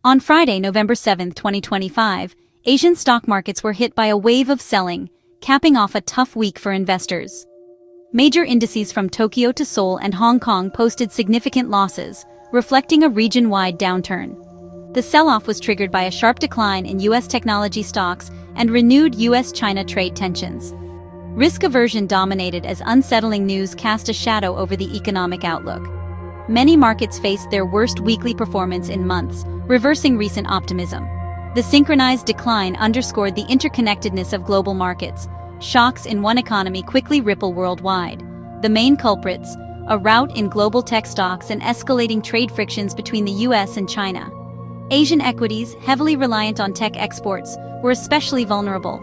On Friday, November 7, 2025, Asian stock markets were hit by a wave of selling, capping off a tough week for investors. Major indices from Tokyo to Seoul and Hong Kong posted significant losses, reflecting a region-wide downturn. The sell-off was triggered by a sharp decline in U.S. technology stocks and renewed U.S.-China trade tensions. Risk aversion dominated as unsettling news cast a shadow over the economic outlook. Many markets faced their worst weekly performance in months, reversing recent optimism. The synchronized decline underscored the interconnectedness of global markets. Shocks in one economy quickly ripple worldwide. The main culprits: a rout in global tech stocks and escalating trade frictions between the U.S. and China. Asian equities, heavily reliant on tech exports, were especially vulnerable.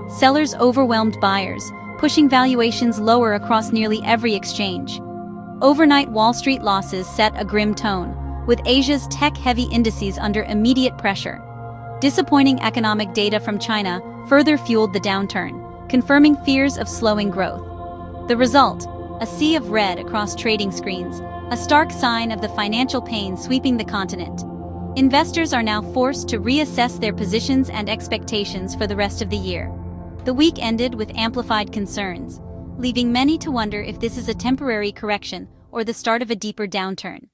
Sellers overwhelmed buyers, pushing valuations lower across nearly every exchange. Overnight Wall Street losses set a grim tone, with Asia's tech-heavy indices under immediate pressure. Disappointing economic data from China further fueled the downturn, confirming fears of slowing growth. The result: a sea of red across trading screens, a stark sign of the financial pain sweeping the continent. Investors are now forced to reassess their positions and expectations for the rest of the year. The week ended with amplified concerns, leaving many to wonder if this is a temporary correction or the start of a deeper downturn.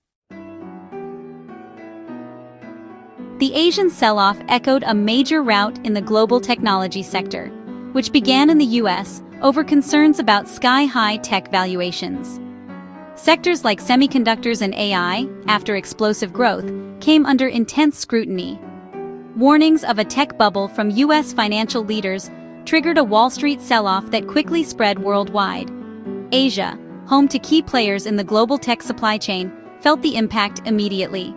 The Asian sell-off echoed a major rout in the global technology sector, which began in the U.S. over concerns about sky-high tech valuations. Sectors like semiconductors and AI, after explosive growth, came under intense scrutiny. Warnings of a tech bubble from U.S. financial leaders triggered a Wall Street sell-off that quickly spread worldwide. Asia, home to key players in the global tech supply chain, felt the impact immediately.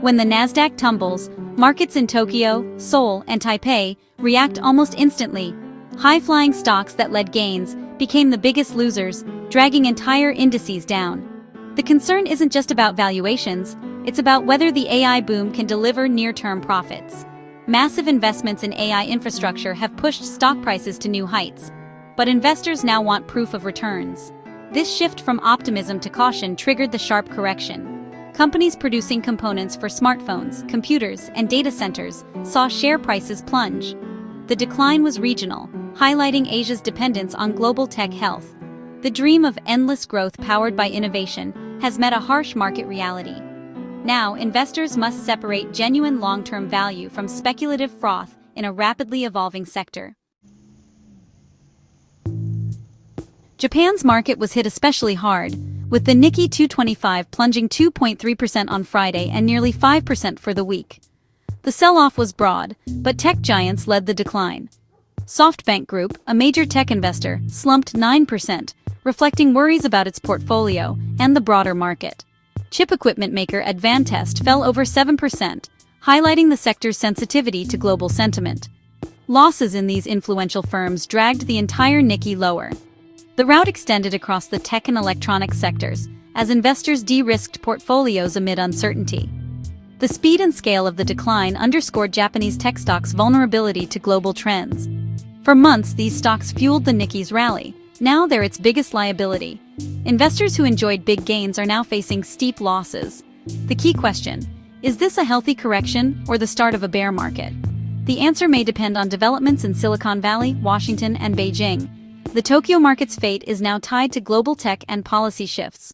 When the Nasdaq tumbles, markets in Tokyo, Seoul, and Taipei react almost instantly. High-flying stocks that led gains became the biggest losers, dragging entire indices down. The concern isn't just about valuations, it's about whether the AI boom can deliver near-term profits. Massive investments in AI infrastructure have pushed stock prices to new heights, but investors now want proof of returns. This shift from optimism to caution triggered the sharp correction. Companies producing components for smartphones, computers, and data centers saw share prices plunge. The decline was regional, highlighting Asia's dependence on global tech health. The dream of endless growth powered by innovation has met a harsh market reality. Now, investors must separate genuine long-term value from speculative froth in a rapidly evolving sector. Japan's market was hit especially hard, with the Nikkei 225 plunging 2.3% on Friday and nearly 5% for the week. The sell-off was broad, but tech giants led the decline. SoftBank Group, a major tech investor, slumped 9%, reflecting worries about its portfolio and the broader market. Chip equipment maker Advantest fell over 7%, highlighting the sector's sensitivity to global sentiment. Losses in these influential firms dragged the entire Nikkei lower. The rout extended across the tech and electronics sectors, as investors de-risked portfolios amid uncertainty. The speed and scale of the decline underscored Japanese tech stocks' vulnerability to global trends. For months, these stocks fueled the Nikkei's rally. Now they're its biggest liability. Investors who enjoyed big gains are now facing steep losses. The key question: is this a healthy correction or the start of a bear market? The answer may depend on developments in Silicon Valley, Washington, and Beijing. The Tokyo market's fate is now tied to global tech and policy shifts.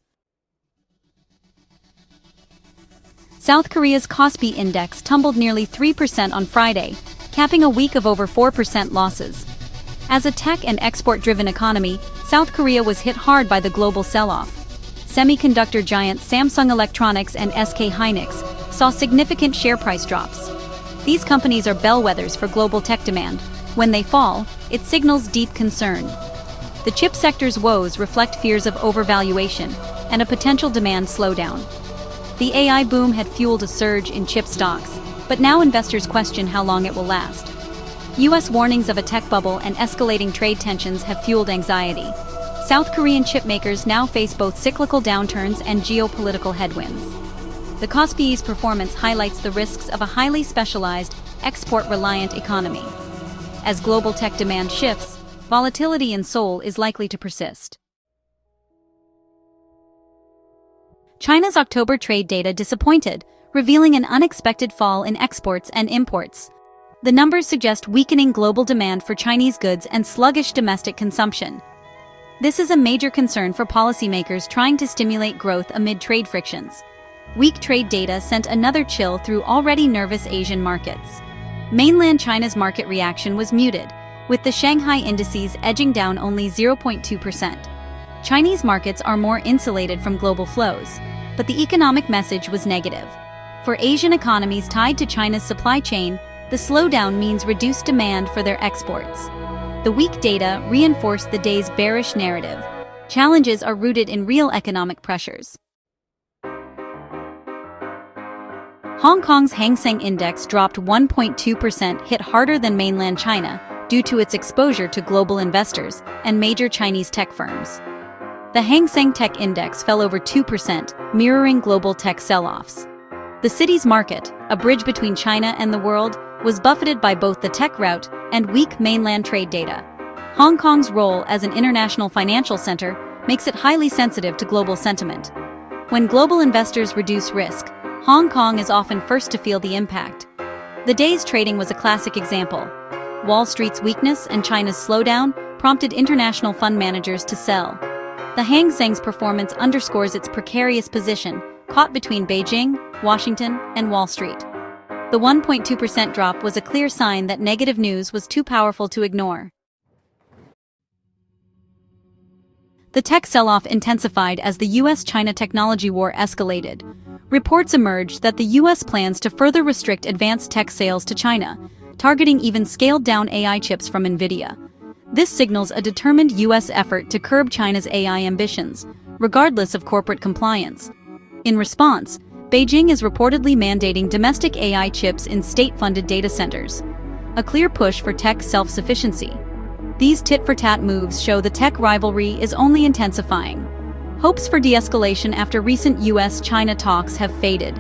South Korea's Kospi index tumbled nearly 3% on Friday, capping a week of over 4% losses. As a tech and export-driven economy, South Korea was hit hard by the global sell-off. Semiconductor giants Samsung Electronics and SK Hynix saw significant share price drops. These companies are bellwethers for global tech demand. When they fall, it signals deep concern. The chip sector's woes reflect fears of overvaluation and a potential demand slowdown. The AI boom had fueled a surge in chip stocks, but now investors question how long it will last. U.S. warnings of a tech bubble and escalating trade tensions have fueled anxiety. South Korean chipmakers now face both cyclical downturns and geopolitical headwinds. The Kospi's performance highlights the risks of a highly specialized, export-reliant economy. As global tech demand shifts, volatility in Seoul is likely to persist. China's October trade data disappointed, revealing an unexpected fall in exports and imports. The numbers suggest weakening global demand for Chinese goods and sluggish domestic consumption. This is a major concern for policymakers trying to stimulate growth amid trade frictions. Weak trade data sent another chill through already nervous Asian markets. Mainland China's market reaction was muted, with the Shanghai indices edging down only 0.2%. Chinese markets are more insulated from global flows, but the economic message was negative. For Asian economies tied to China's supply chain, the slowdown means reduced demand for their exports. The weak data reinforced the day's bearish narrative. Challenges are rooted in real economic pressures. Hong Kong's Hang Seng Index dropped 1.2%, hit harder than mainland China due to its exposure to global investors and major Chinese tech firms. The Hang Seng Tech Index fell over 2%, mirroring global tech sell-offs. The city's market, a bridge between China and the world, was buffeted by both the tech rout and weak mainland trade data. Hong Kong's role as an international financial center makes it highly sensitive to global sentiment. When global investors reduce risk, Hong Kong is often first to feel the impact. The day's trading was a classic example. Wall Street's weakness and China's slowdown prompted international fund managers to sell. The Hang Seng's performance underscores its precarious position, caught between Beijing, Washington, and Wall Street. The 1.2% drop was a clear sign that negative news was too powerful to ignore. The tech sell-off intensified as the US-China technology war escalated. Reports emerged that the US plans to further restrict advanced tech sales to China, targeting even scaled-down AI chips from NVIDIA. This signals a determined US effort to curb China's AI ambitions, regardless of corporate compliance. In response, Beijing is reportedly mandating domestic AI chips in state-funded data centers, a clear push for tech self-sufficiency. These tit-for-tat moves show the tech rivalry is only intensifying. Hopes for de-escalation after recent US-China talks have faded.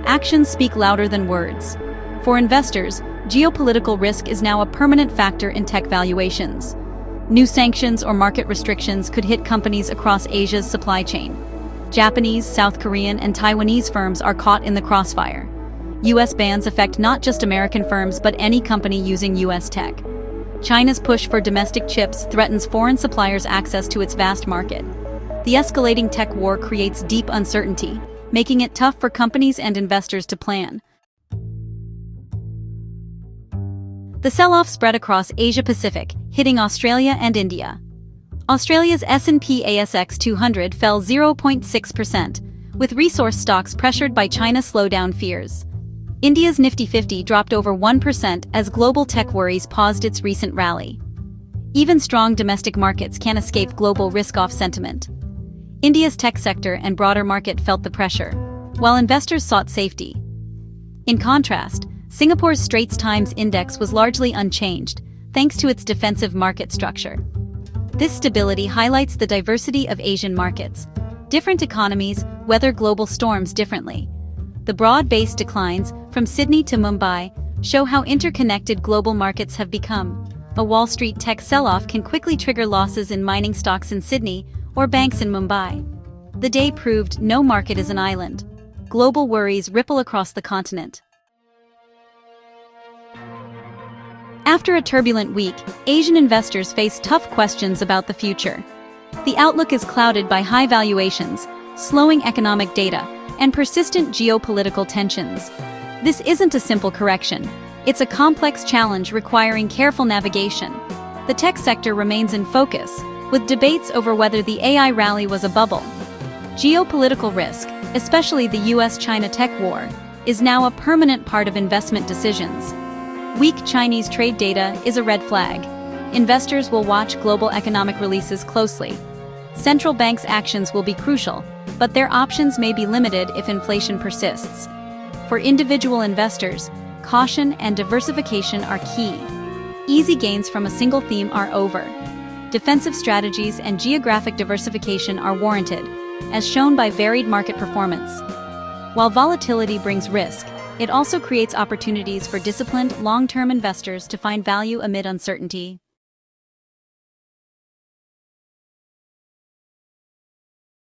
Actions speak louder than words. For investors, geopolitical risk is now a permanent factor in tech valuations. New sanctions or market restrictions could hit companies across Asia's supply chain. Japanese, South Korean, and Taiwanese firms are caught in the crossfire. US bans affect not just American firms but any company using US tech. China's push for domestic chips threatens foreign suppliers' access to its vast market. The escalating tech war creates deep uncertainty, making it tough for companies and investors to plan. The sell-off spread across Asia-Pacific, hitting Australia and India. Australia's S&P/ASX 200 fell 0.6%, with resource stocks pressured by China's slowdown fears. India's Nifty 50 dropped over 1% as global tech worries paused its recent rally. Even strong domestic markets can't escape global risk-off sentiment. India's tech sector and broader market felt the pressure, while investors sought safety. In contrast, Singapore's Straits Times Index was largely unchanged, thanks to its defensive market structure. This stability highlights the diversity of Asian markets. Different economies weather global storms differently. The broad-based declines, from Sydney to Mumbai, show how interconnected global markets have become. A Wall Street tech sell-off can quickly trigger losses in mining stocks in Sydney or banks in Mumbai. The day proved no market is an island. Global worries ripple across the continent. After a turbulent week, Asian investors face tough questions about the future. The outlook is clouded by high valuations, slowing economic data, and persistent geopolitical tensions. This isn't a simple correction. It's a complex challenge requiring careful navigation. The tech sector remains in focus, with debates over whether the AI rally was a bubble. Geopolitical risk, especially the US-China tech war, is now a permanent part of investment decisions. Weak Chinese trade data is a red flag. Investors will watch global economic releases closely. Central banks' actions will be crucial, but their options may be limited if inflation persists. For individual investors, caution and diversification are key. Easy gains from a single theme are over. Defensive strategies and geographic diversification are warranted, as shown by varied market performance. While volatility brings risk, it also creates opportunities for disciplined, long-term investors to find value amid uncertainty.